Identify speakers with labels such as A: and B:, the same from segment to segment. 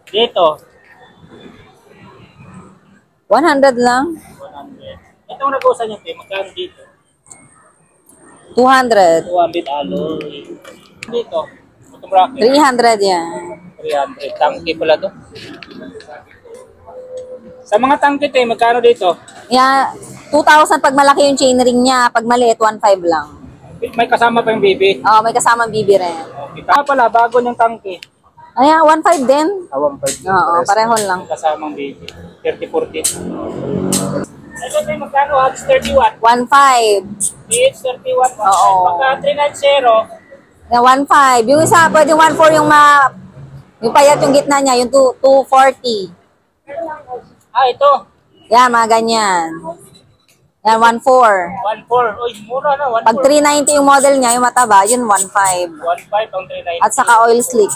A: Dito.
B: 100 lang.
A: 100. Itong nag-usan nyo, magkano dito?
B: 200.
A: 200 alloy. Dito. Itong bracket.
B: 300 yan.
A: 300. Tangke pala to. Sa mga tangke, magkano dito?
B: Yan, 2,000 pag malaki yung chainring niya. Pag maliit, 1,500 lang.
A: May kasama pa yung baby.
B: Oo, may kasamang bibi rin.
A: Okay. Tama pala, bago ng tangke.
B: Ayan, 1,500 din.
A: 1.5.
B: Oo, pareho lang.
A: May kasamang baby. 30-40. Ito tayo, magkano? Hags 30 watt.
B: 1,500.
A: PH 30 watt.
B: Oo.
A: Pagka 390.
B: Yan, 1,500. Yung isa, pwede 1,400 yung payat yung gitna niya, yung 240.
A: Ito.
B: Yan, mga ganyan. Yan, 1,400.
A: 1.4. Uy, mura na. 1.4.
B: Pag 390 yung model niya, yung mataba, yun 1,500.
A: 1.5 ang 390.
B: At saka oil slick.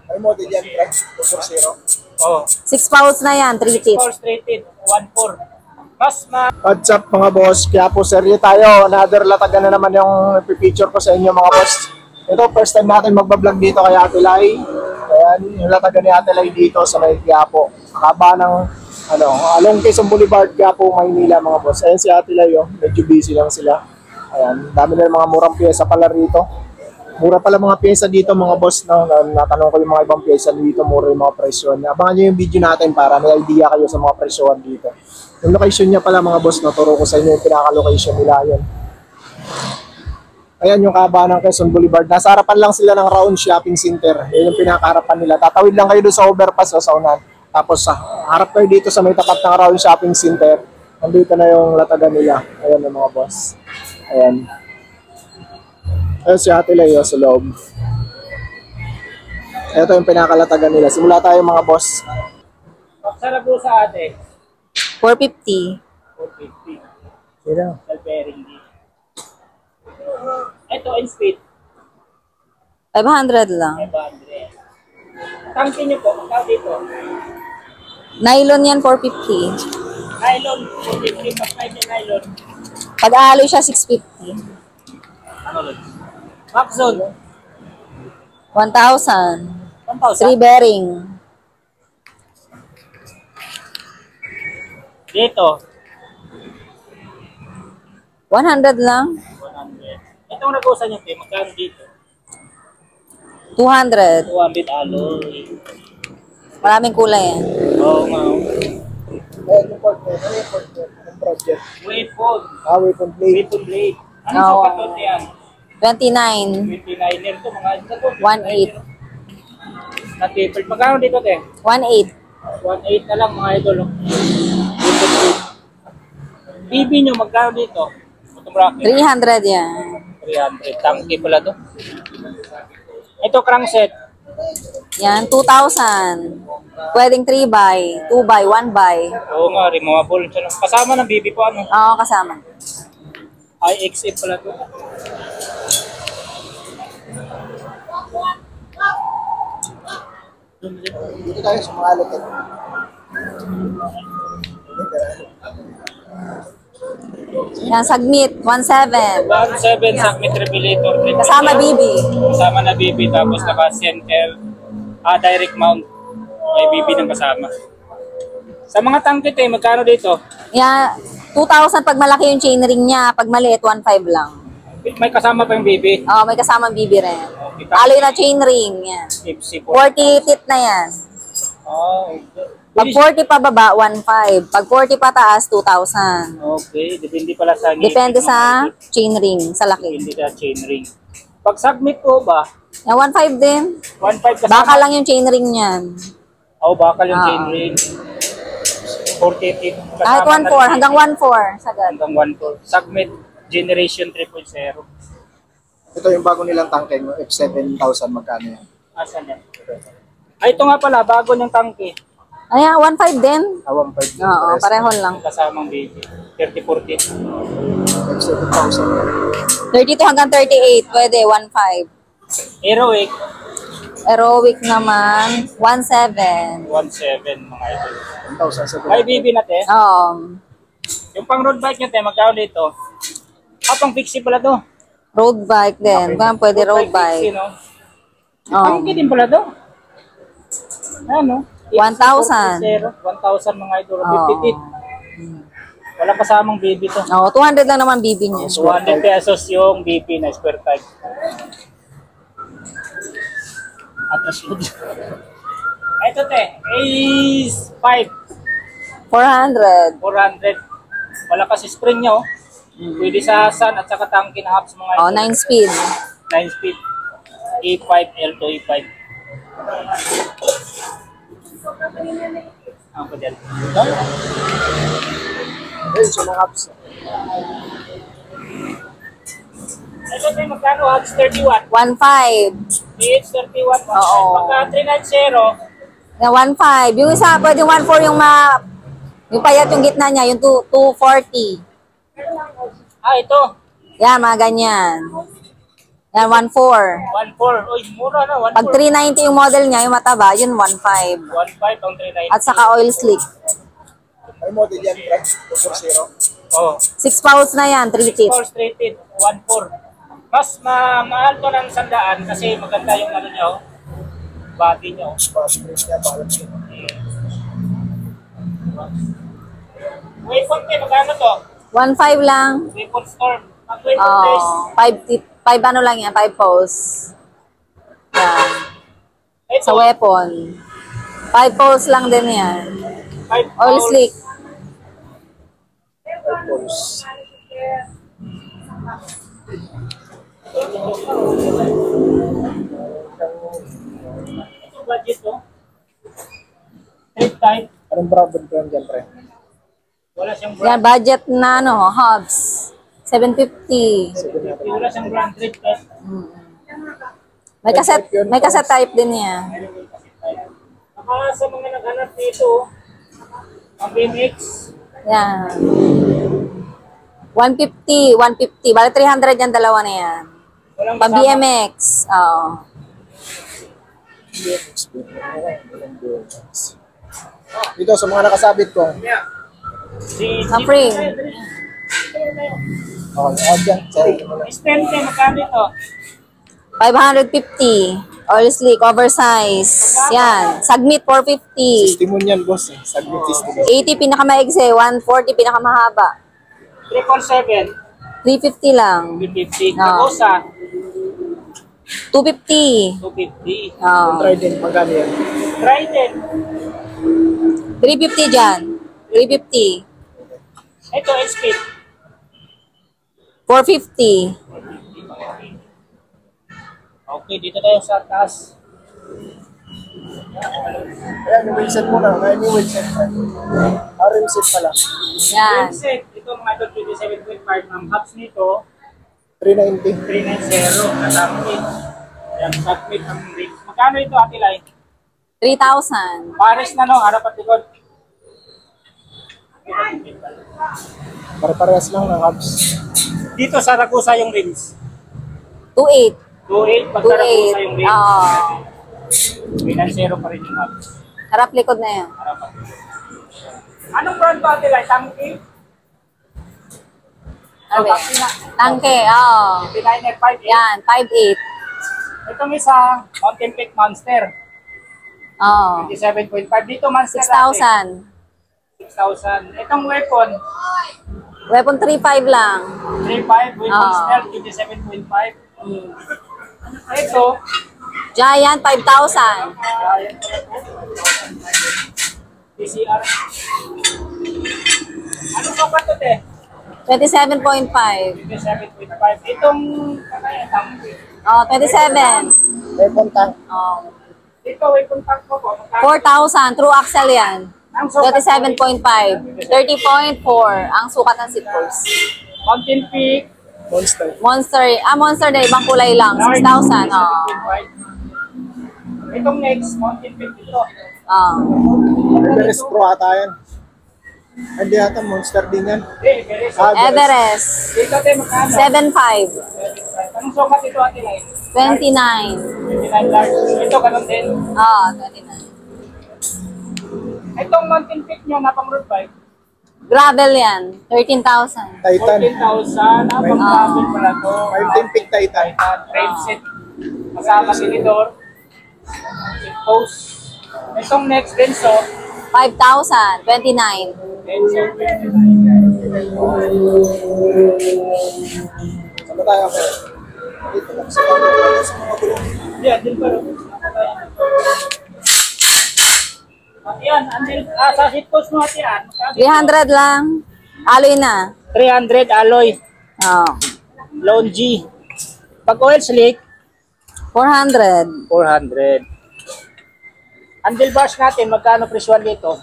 C: May model yan, Brad? 240.
A: Oh.
B: 6 pouch na yan, 3 teeth.
A: Straight it. 1.4. Mas
C: What's up mga boss? Kaya po serye tayo. Another latagan na naman yung pipicture ko sa inyo mga boss. Ito, first time natin magbablog dito kay Ate Lai. Ayan, yung latagan ni Ate Lai dito sa may Quiapo. Haba ng, along Quezon Boulevard, Quiapo, Maynila mga boss. Ayan si Ate Lai, medyo busy lang sila. Ayan, dami na mga murang pyesa pala rito. Mura pala mga pyesa dito mga boss. No? Natanong ko yung mga ibang pyesa dito, mura yung mga presyon. Abangan nyo yung video natin para may idea kayo sa mga presyon dito. Yung location niya pala mga boss, naturo ko sa inyo yung pinaka-location nila yun. Ayan yung kaba ng Quezon Boulevard. Nasa harapan lang sila ng Round Shopping Center. Yun yung pinaka-harapan nila. Tatawid lang kayo doon sa overpass sa unan. Tapos harap kayo dito sa may tapat ng Round Shopping Center. Nandito na yung latagan nila. Ayan yung mga boss. Ayan. Ayan si Ate Leo sa loob. Ito yung pinakalatagan nila. Simula tayo mga boss.
A: sarap po sa ate.
B: 450.
A: 450.
C: Sino?
A: Self-bearing din. Ito, in speed.
B: 500 lang.
A: 500. Tangke nyo po, magkano dito?
B: Nylon yan, 450.
A: Nylon, 450. Pag may nylon.
B: Pag-aloy siya, 650.
A: Ano lang? Maxzone.
B: 1,000. 3
A: 1,000.
B: bearing.
A: Dito.
B: 100 lang.
A: 100. Itong nag-usan nyo, magkano dito?
B: 200.
A: 200 alloy.
B: Maraming kulay yan.
A: Oo nga.
C: Ayan yung portrait. Ano yung portrait? Anong project?
A: Waypoint.
C: Weapon blade.
A: Waypoint blade. Ano
B: Oo.
A: sa patot yan?
B: 29.
A: 29er to, mga isa to.
B: 1,800.
A: Na-tapered. Magkano dito, te?
B: 1,800.
A: 1.8 na lang, mga idol. Oh. BB nyo, magkano dito? Itong bracket.
B: 300 yan.
A: 300. Tangke pala to. Ito, crankset.
B: Yan, 2,000. Pwedeng 3 by, 2 by, 1 by.
A: Oo nga, removable. Kasama ng BB po, ano?
B: Oo, kasama.
A: IXF pala to.
C: Dito tayo sa mga alot.
B: Yan, sagmit, 1,700.
A: 1.7 submit revelator.
B: Kasama BB.
A: Kasama na BB, tapos naka-center. Direct mount. May BB ng kasama. Sa mga tangke, magkano dito?
B: Yan, 2,000 pag malaki yung chainring niya. Pag maliit, 1,500 lang.
A: May kasama pa yung BB.
B: Oo, may kasamang BB rin. Aloy na chainring. Yan.
A: FC
B: 40 teeth na yan.
A: Oh, okay.
B: Pag 40 pa baba, 1,500. Pag 40 pa taas, 2,000.
A: Okay, depende pala sa
B: Depende sa chainring, sa laki.
A: Depende sa chainring. Pag submit po ba,
B: Yan, 1,500 din.
A: 1.5 kasama?
B: Baka lang yung chainring niyan.
A: Bakal yung
B: Ah.
A: chainring. 40 teeth.
B: Kahit 1,400, hanggang 1,400. Sagad.
A: Hanggang 1.4. Submit generation 3.0.
C: Ito yung bago nilang tangke, yung F7000, magkano yan?
A: Asan yan? Ito nga pala, bago ng tangke.
B: Ayan, 1,500 din.
C: 1.5.
B: Oo, pareho lang.
A: Kasamang baby. 30-40.
C: F7000.
B: 32 hanggang 38, pwede, 1,500.
A: Heroic,
B: Aerobic naman, 1,700.
A: 1.7 mga idol.
C: 1,700.
A: May BB na te. Yung pang road bike nyo te, magkano dito? Pang fixie pala to.
B: Road bike din. Pwede road bike.
A: Fixie, no?
B: Oo.
A: Tangke din pala to. Ano?
B: 1,000.
A: 1,000 mga idol.
B: Oo.
A: 50 feet. Wala kasamang BB to.
B: Oo, 200 lang naman bibi niya.
A: 200 pesos yung BP na square type. Atras yun. Ito te, Ace 5.
B: 400.
A: 400. Wala kasi spring niya oh. Pwede sa sun at saka tangke na hops mga
B: Oh,
A: idol.
B: 9 speed.
A: 9 speed. E5, L2, E5. Ako dyan.
C: Ayun, so mga apps.
A: Ito tayo magkano hops? 31.
B: 1,500.
A: PH 31.
B: Oo.
A: Pagka 390.
B: Na 1,500. Yung isa, pwede 1,400 yung payat yung gitna niya, yung 240.
A: Ah, ito.
B: Yan, mga ganyan. Yan, 1,400.
A: 1.4. Uy, mura na. 1.4.
B: Pag 390 yung model niya, yung mataba, yun 1,500.
A: 1.5 ang 390.
B: At saka oil slick.
C: May model yan, Brad. 240.
A: Oh.
B: 6 pouch na yan, 3 teeth.
A: 4 straight it. 1.4. Mas mahal to ng 100 kasi maganda yung ano niya oh. Body niya oh.
C: Spring niya, balance niya.
A: Weapon te, magkano to?
B: 1,500 lang.
A: Weapon storm. Ang weapon days.
B: Oh, 5 teeth. 5 ano lang yan, 5 poles. Yan.
A: Ito,
B: Sa weapon. 5 poles lang din yan.
A: 5
B: Oil slick.
C: Purpose.
A: Ito budget to. Trip type.
C: Anong brand dyan, pre?
A: Wala siyang
B: Yan,
A: brand.
B: budget na ano, hubs. 750.
A: Wala siyang brand trip type.
B: May cassette type din yan.
A: Saka sa mga naghanap nito, ang BMX,
B: Yan. 150, 150. Bale 300 yan, dalawa na yan.
A: walang
B: Pang
A: kasama.
B: BMX. Oo.
C: Dito, sa mga nakasabit ko.
A: Si
B: Humphrey.
C: Okay, out yan. Sorry.
A: Stente, magkano ito?
B: 550. Oil slick, oversize. Yan. Sagmit, 450.
C: System mo yan, boss. Saglit system.
B: 80 pinakamaigse, 140 pinakamahaba.
A: 777,
B: 350 lang.
A: 350.
B: Oo.
A: Kagosa,
B: 250.
A: 250.
B: Oo.
C: Trident, magkano yan?
A: Trident,
B: 350 dyan. 350.
A: ito speed.
B: 450.
A: Okay, dito tayo sa taas.
C: Ayan, yung wheelset muna. Ayan yung wheelset. RM set pala.
B: Yan.
A: Set, ito mga ito 27.5 ang hubs nito,
C: 390.
A: 390 kasama it. Yan, submit ang rate. Magkano ito, Ate Lai?
B: 3,000.
A: Pares na no, harap at likod.
C: Pare-parehas lang ng hubs.
A: Dito sa Ragusa yung rims.
B: 2,800.
A: 2.8 pag sa Ragusa yung
B: 2,800.
A: rims.
B: Oo.
A: Finansero pa rin yung hubs.
B: Harap likod na yan.
A: Harap at likod. Anong brand to, Ate Lai? Tangki?
B: Ano ba? Tangke, oo.
A: Designer 5.8.
B: Yan, 5,800.
A: Itong isa, Mountain Peak Monster.
B: Oo.
A: 27.5. Dito, Monster
B: 6,000.
A: 6,000. Itong weapon,
B: Weapon 3,500 lang.
A: 3.5. Weapon
B: Ah.
A: Stealth, 27.5. Ito,
B: Giant, 5,000.
A: PCR. Ano pa ba ito, te?
B: 27.5.
A: 27.5. Itong,
B: Oh, 27.
C: Weapon tank.
B: Oh.
A: ito, weapon tank mo po.
B: 4,000. True axle yan.
A: Ang sukat
B: 27.5. 30.4 ang sukat ng seat post.
A: Mountain Peak.
C: Monster.
B: Monster na ibang kulay lang. 6,000. Oh.
A: 7.5. Itong next, Mountain Peak ito.
B: Oh.
C: Everest Pro ata yan. Hindi ata, Monster din yan.
A: Very
B: Everest.
A: Dito, te, magkano?
B: 7,500.
A: Anong sukat ito, Ate Lai?
B: 29.
A: 29 large. Ito, ganun din.
B: Oh, 29.
A: Itong Mountain Peak nyo, napang road bike.
B: Gravel yan. 13,000.
C: Titan.
A: 14,000. Napang travel pala to.
C: Mountain Peak Titan.
A: Trail set. Kasama sinidor. Seat post. Itong next Denso.
B: 5,000. 29.
A: Denso.
C: Saan ba tayo? Dito lang sa mga gulong.
A: Yan, din pa rin. At yan, sa hitpost mo at yan.
B: 300 lang. Alloy na.
A: 300 alloy.
B: Oh.
A: Lone G. Pag oil slick,
B: 400.
A: 400. Handlebars natin, magkano presyon dito?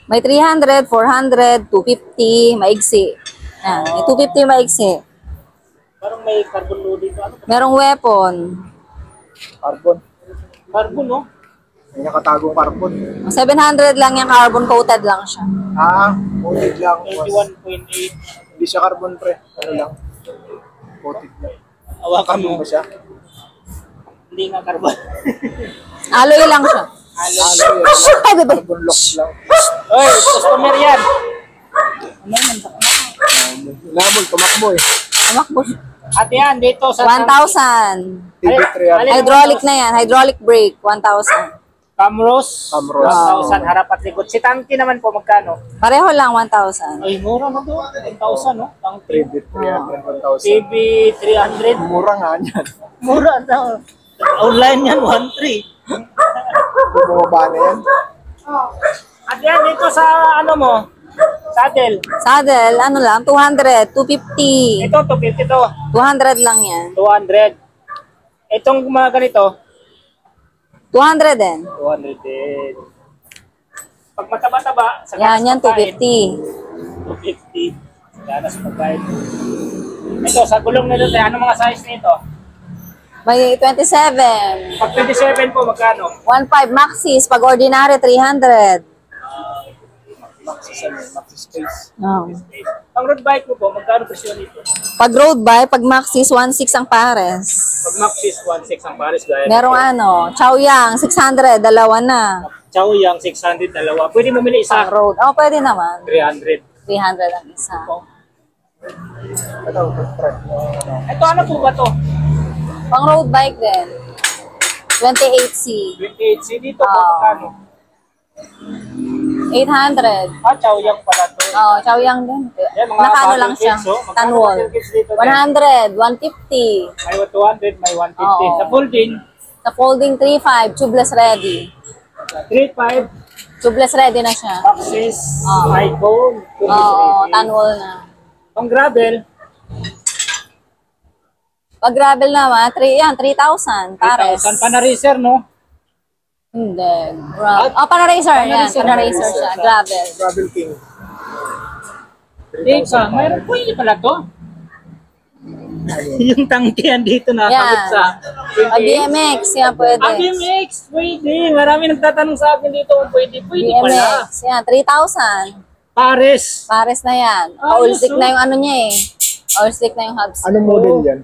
B: May 300, 400, 250, maigsi. Yan. May 250 maigsi.
A: Parang may carbon load dito. Ano?
B: Merong weapon.
C: Carbon.
A: Carbon, no?
C: May nakatagong carbon.
B: 700 lang yung carbon coated lang siya.
C: Coated lang.
A: 21.8.
C: Hindi siya carbon pre. Ano lang? Coated lang.
A: Awakan mo.
C: Ano ba siya?
A: Hindi nga carbon.
B: Alloy lang siya. Ay, bebe.
C: Carbon lock lang.
A: Oy, customer yan.
C: Lamol, tumakbo eh.
B: Tumakbo siya.
A: At yan, dito sa
B: 1,000.
C: TV3 yan.
B: Hydraulic na yan. Hydraulic brake. 1,000.
A: Camros.
C: Camros.
A: 1,000 harap at likod. Si Tangki naman po, magkano?
B: Pareho lang, 1,000.
A: Ay, mura na to. 1,000, no? Tangki.
C: TV3 yan. 1,000.
A: TV 300.
C: Mura nga yan.
A: Mura na. Online yan, 1,300.
C: Bumaba na yan.
A: At yan, dito sa ano mo, saddle.
B: Saddle, ano lang, 200, 250.
A: Ito, 250 to.
B: 200 lang yan.
A: 200. Itong mga ganito,
B: 200 din.
A: 200 din. Pag mataba-taba, sa
B: Yan, yan,
A: pagkain,
B: 250.
A: 250. Yan, sa pagkain. Ito, sa gulong nito, ano mga size nito?
B: May 27.
A: Pag 27 po, magkano?
B: 1.5 Maxis. Pag ordinary, 300.
C: Maxi space.
B: Oh.
A: Ang road bike mo po, magkano presyo nito?
B: Pag road bike, pag Maxis, 1.6 ang pares.
A: Pag Maxis, 1.6 ang Paris, gaya.
B: Merong ano, Chaoyang, 600, dalawa na.
A: Chow Yang, 600, dalawa. Pwede mo mili
B: Pag
A: isa,
B: road. Oh, pwede naman.
A: 300.
B: 300 ang isa.
C: Ito,
A: Ito, ano po ba to?
B: Pang road bike din. 28C.
A: 28C dito po,
B: Ah.
A: magkano?
B: 800.
A: Ah, Chow Yang pala to.
B: Oh, Chaoyang din.
A: Yan, mga
B: Nakano lang
A: battle
B: siya.
A: kits, oh. Magkano
B: Tanwol.
A: battle kits dito,
B: 100, 150.
A: May 200, may 150.
B: Oo.
A: Sa folding,
B: Sa folding 3.5, tubeless ready.
A: 3.5,
B: Tubeless ready na siya.
A: Maxis,
B: Oo.
A: iPhone,
B: Oo, tanwol na.
A: Ang gravel,
B: Pag gravel naman, 3,000 pares.
A: 3,000 pa na racer, no?
B: Hindi. Oh, para-racer. Yan,
A: Para-racer.
B: para-racer siya. Gravel.
C: Travel King.
A: Teka, mayroon po yun pala to. Yung tangkihan dito nakakabit
B: Yan.
A: sa
B: Pag BMX, yan pwede.
A: BMX, pwede. Marami nagtatanong sa akin dito kung pwede. Pwede pala.
B: BMX, yan, 3,000.
A: Pares.
B: Pares na yan.
A: Ah,
B: All
A: yes,
B: stick
A: oh.
B: na yung ano niya eh. All stick na yung hubs.
C: Anong model yan?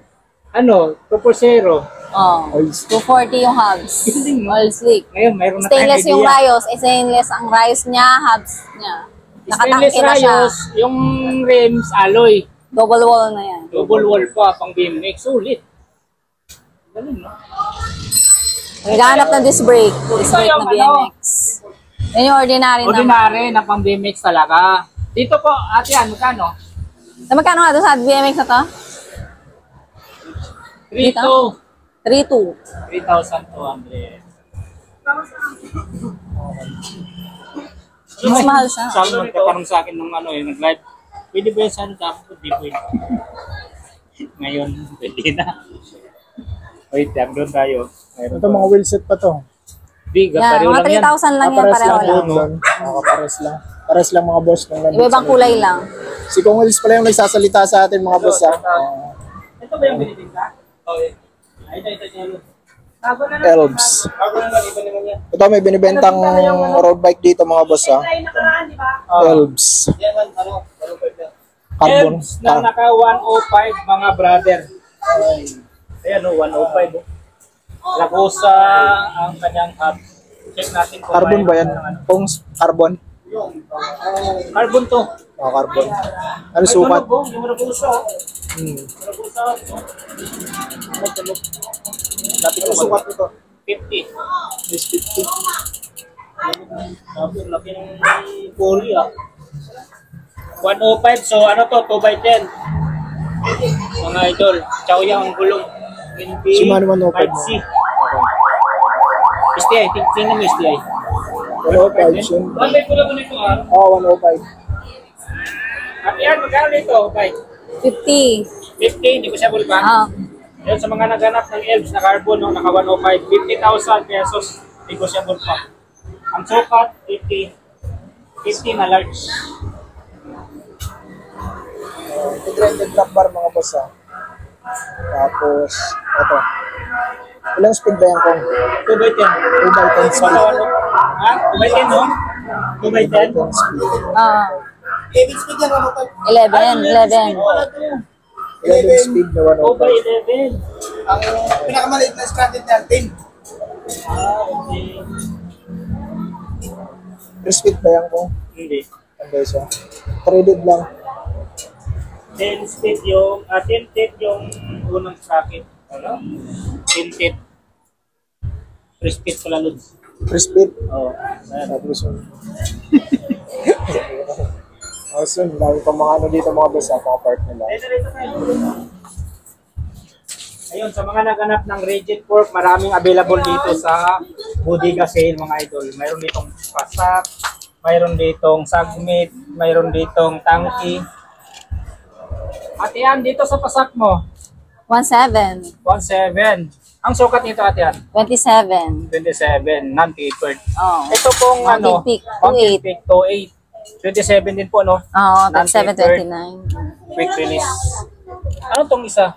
A: Ano? 2.0.
B: Oh.
C: All stick.
B: 240 yung hubs.
A: Galing, no?
B: All stick.
A: Ngayon, mayroon na
B: Stainless yung
A: idea.
B: rayos. Stainless ang rayos niya, hubs niya.
A: Stainless
B: Nakatangke na siya.
A: rayos, yung rims, alloy.
B: Double wall na yan.
A: Double wall pa, pang BMX. Sulit. Ganun, no?
B: Naghanap ng disc brake. Disc brake
A: yung
B: na BMX. Yan yung ordinary naman.
A: Ordinary na pang BMX talaga. Dito po, ate yan, magkano?
B: Na magkano nga doon sa BMX na to?
A: 3,200.
B: 3,200.
A: 3,000.
B: Mas mahal siya.
A: Sabi magkakarong sa akin nung ano nag-live. Pwede ba yan sa ano? Sabi ko, di pwede. Ngayon, pwede na. Wait, doon tayo.
C: Ito mga wheelset pa to.
A: Big,
B: Yan,
A: pareho
B: mga
A: lang yan.
B: 3,000 lang yan, pareho lang.
C: Pares lang. Pares lang mga boss.
B: Iba-ibang kulay lang.
C: Si Kong Wills pala yung nagsasalita sa atin mga boss ha.
A: Ito ba yung binibigta? Okay. Ay, ito. Bago na lang.
C: Elves.
A: Bago na lang, iba naman yan.
C: Ito may binibentang road bike dito mga boss ha.
A: Ay, nakaraan, di ba?
C: Elves.
A: Yan man, ano?
C: Carbon.
A: Elves na naka 105 mga brother. Ayan o, 105 o. Lagosa ang kanyang hub. Check natin kung
C: Carbon ba yan?
A: mayroon ng ano.
C: Kung carbon?
A: Carbon to.
C: Carbon. Ano
A: Ay,
C: sukat?
A: tunog, oh. Yung Ragusa o.
C: Hmm.
A: Ragusa o.
C: Ano sukat nito?
A: 50.
C: Is 50.
A: Sabi, laki ng puli ah. 105, so ano to, 2x10. Mga idol, chow yang ang gulong.
C: Shimano 105
A: 5C. STI, tingnan mo STI.
C: 105 yun.
A: 105 ko lang nito ah.
C: Oo, 105.
A: At yan, magkano nito? Okay.
B: 50.
A: 50, hindi ko siya bulpa. Yun, sa mga naghanap ng elves na carbon, no, naka 105, 50,000 pesos, negotiable pa. Ang sukat, 50. 50 na large.
C: Integrated black bar mga boss ha. Tapos, ito. Ilang speed ba yan kung?
A: 2x10.
C: 2x10 speed.
A: Ha? 2x10, no? 2x10?
C: 2x10 speed.
B: 11.
C: 11 speed na 105.
A: 2x11.
D: Ang pinakamaliit na scratted niya, 10.
A: Okay.
C: 3 speed ba yan kung?
A: Hindi.
C: Ano siya? Threaded lang.
A: 10 speed yung, 10 feet yung unang sakit. Ano? 10 feet. 3 speed pala, Lods.
C: 3 speed.
A: Oo.
C: Tapos yun. Awesome. Dami pang mga ano dito mga boss ha. Mga part nila.
A: Ayun, sa mga naghanap ng rigid fork, maraming available dito sa Bodega Sale mga idol. Mayroon ditong pasak, mayroon ditong sagmit, mayroon ditong tangki. Ate Ann, dito sa pasak mo,
B: 17.
A: 1.7. Ang sukat nito Ate Ann,
B: 27.
A: 27, non-tapered.
B: Oh.
A: Ito pong
B: Mountain
A: ano,
B: Peak,
A: Mountain Peak 28. 27 din po, no?
B: Oo, 27,
A: Non-tapered,
B: 29.
A: quick release. Ano tong isa?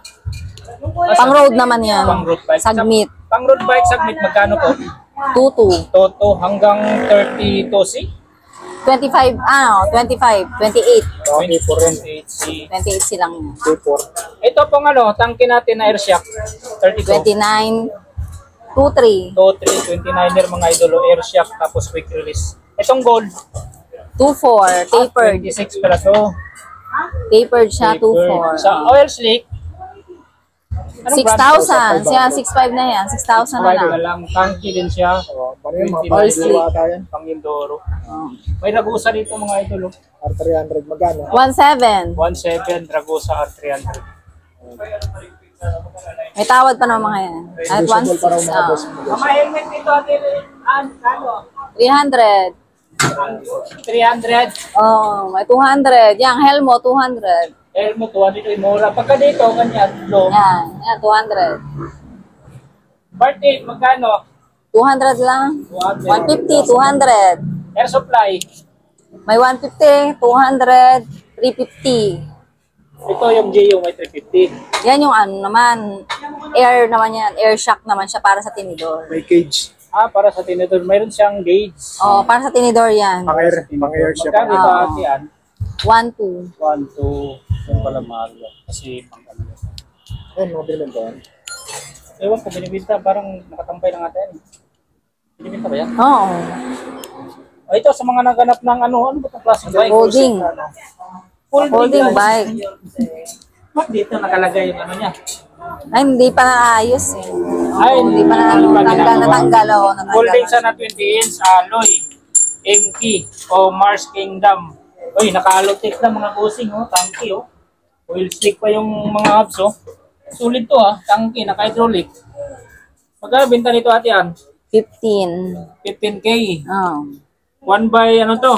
B: Pang road naman yan.
A: Pang road bike.
B: Sagmit.
A: Pang road bike, sagmit, magkano po?
B: 22.
A: Toto hanggang 32C?
B: 25, 25, 28.
A: 24C.
B: 28 silang yan.
C: 2-4.
A: Ito pong ano, tangke natin na air shock. 32.
B: 29, 23,
A: 2.3, 29er mga idolo, air shock, tapos quick release. Itong gold,
B: 24, tapered.
A: 26 pala to.
B: Tapered siya,
A: Tapered.
B: 24.
A: Sa oil slick, anong brand?
B: 6,000. Siya, 6,500 na yan. 6,000 na lang.
A: lang. Tangke din siya.
C: Paano yung mga
A: 29
C: part
B: slick.
C: nila tayo?
A: Pang Indoro. May Ragusa dito mga idolo.
C: R300 magkano?
B: 1,700.
A: 1.7 Ragusa R300.
B: May tawad pa naman mga yan. At
C: Negotiable pa raw mga
B: 1,600.
C: boss.
A: Mga helmet dito ate, ano?
B: 300.
A: 300.
B: Oh, may 200. Yang Helmo, 200.
A: Helmet, 1 mura. Pagka dito, ganyan, low.
B: Yan, 200.
A: Party, magkano?
B: 200 lang. 150, 200.
A: Air supply.
B: May 150, 200, 350.
A: Ito yung GU, may 350.
B: Yan yung ano naman, air naman yan. Air shock naman siya para sa tinidor.
C: May cage.
A: Para sa tinidor, mayroon siyang gauge.
B: Oh, para sa tinidor yan.
C: Pang-air siya.
A: Magkano ito
B: Oo.
A: ate yan?
B: 1, 2.
A: 1, 2. Yung pala mahal yan. Kasi pang ano.
C: Ayun, mga binibenta yan.
A: Ewan ko, binibinta. Parang nakatampay na nga tayo. Binibinta ba yan?
B: Oo.
A: Ito sa mga naganap ng ano ba itong klaseng bike?
B: Holding. Holding
A: guys.
B: bike.
A: Bakit dito nakalagay yung ano niya?
B: Ay, hindi pa naayos eh.
A: Ay,
B: Oo, hindi pa
A: hindi pa
B: natanggal. Oo,
A: Holding
B: natanggal.
A: sa na 20 inch alloy. MK o Mars Kingdom. Uy, naka-allotic na mga busing, oh. Tangki, oh. Oil slick pa yung mga hubs, oh. Sulit to, ah. Tangki, naka-hydraulic. Magkano binta nito ate yan?
B: 15.
A: 15K.
B: Oh.
A: 1 by ano to?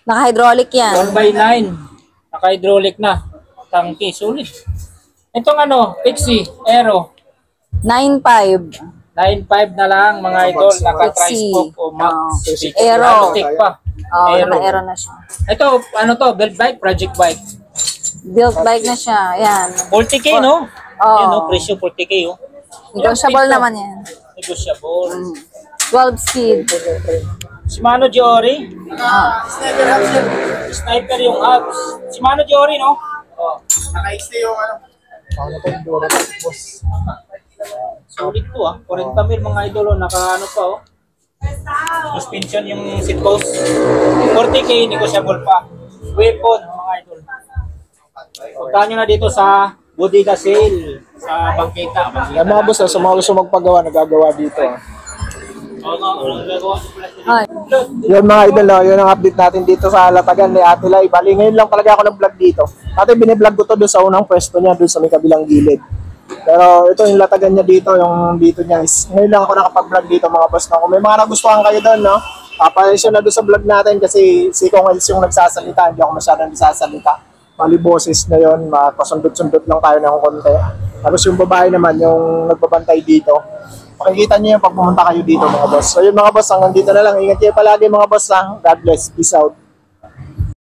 B: Naka-hydraulic yan.
A: 1 by 9. Naka-hydraulic na. Tangki, sulit. Itong ano, Pixie, Aero.
B: 9.5.
A: 9.5 na lang mga idol. Naka-tri-spoke o max.
B: Aero.
A: Allotic pa.
B: Oh,
A: Aero.
B: naka-aero na siya.
A: Ito, ano to? Build bike, project bike.
B: Built bike na siya. Yan.
A: 40K, no?
B: Oo.
A: Yan, no? Presyo 40K, oh.
B: Negotiable naman yan.
A: Negotiable.
B: 12 speed.
A: Shimano Giori.
D: Sniper hubs yan.
A: Sniper yung hubs. Shimano Giori, no? Oh.
D: Naka-XT yung ano.
C: Paano to? Duro na, boss.
A: Solid to, ah. 40 mil mga idol, oh. Naka-ano pa, oh. Suspension yung seat post. 40K, negotiable pa. Weapon, mga idol. Punta nyo na dito sa Bodega Sale sa Bangketa.
C: Yan mga boss, sa mga gusto magpagawa, nagagawa dito.
B: Ay.
C: Yun mga idol, no? Yun ang update natin dito sa Latagan ni Ate Lai. Bali, ngayon lang talaga ako nag-vlog dito. Ate, biniblog ko to doon sa unang pwesto niya, doon sa may kabilang gilid. Pero ito yung Latagan niya dito, yung dito niya is, ngayon lang ako nakapag-vlog dito mga boss. No? Kung may mga nagustuhan kayo doon, no? Papaisyo na doon sa vlog natin kasi si Kong Els yung nagsasalita, hindi ako masyadong nagsasalita. Mali boses na yun, pasundot-sundot lang tayo ng konti. Tapos yung babae naman, yung nagbabantay dito. Makikita niyo yung pag pumunta kayo dito mga boss. So yun mga boss, hanggang dito na lang. Ingat kayo palagi mga boss ha. God bless. Peace out.